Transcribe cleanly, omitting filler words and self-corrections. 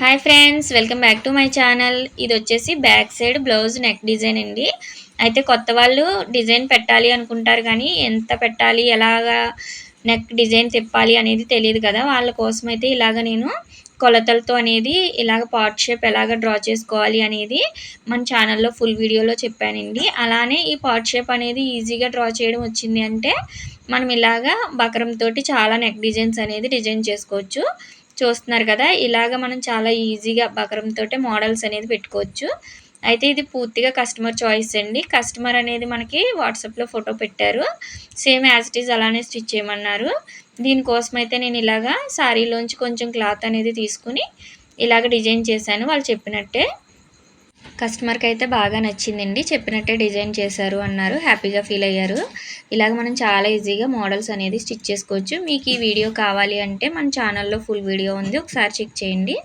Hi friends, welcome back to my channel. ఇది వచ్చేసి back side blouse neck design అండి. అయితే కొత్త వాళ్ళు డిజైన్ పెట్టాలి అనుకుంటారు కానీ ఎంత పెట్టాలి, ఎలాగా నెక్ డిజైన్ తిప్పాలి అనేది తెలియదు కదా. వాళ్ళ కోసం అయితే ఇలాగ నేను కొలతలతో అనేది ఇలాగ పార్ట్ షేప్ ఎలాగ డ్రా చేసుకోవాలి అనేది మన ఛానల్లో ఫుల్ వీడియోలో చెప్పానండి. అలానే ఈ పార్ట్ షేప్ అనేది ఈజీగా డ్రా చేయడం వచ్చింది అంటే మనం ఇలాగా బకరం తోటి చాలా నెక్ డిజైన్స్ అనేది డిజైన్ చేసుకోవచ్చు. చూస్తున్నారు కదా, ఇలాగ మనం చాలా ఈజీగా బకరం తోటే మోడల్స్ అనేది పెట్టుకోవచ్చు. అయితే ఇది పూర్తిగా కస్టమర్ చాయిస్ అండి. కస్టమర్ అనేది మనకి వాట్సాప్లో ఫోటో పెట్టారు, సేమ్ యాజ్ ఇట్ ఈజ్ అలానే స్టిచ్ చేయమన్నారు. దీనికోసం అయితే నేను ఇలాగా శారీలోంచి కొంచెం క్లాత్ అనేది తీసుకుని ఇలాగ డిజైన్ చేశాను. వాళ్ళు చెప్పినట్టే కస్టమర్కి అయితే బాగా నచ్చిందండి. చెప్పినట్టే డిజైన్ చేశారు అన్నారు, హ్యాపీగా ఫీల్ అయ్యారు. ఇలాగ మనం చాలా ఈజీగా మోడల్స్ అనేది స్టిచ్ చేసుకోవచ్చు. మీకు ఈ వీడియో కావాలి అంటే మన ఛానల్లో ఫుల్ వీడియో ఉంది, ఒకసారి చెక్ చేయండి.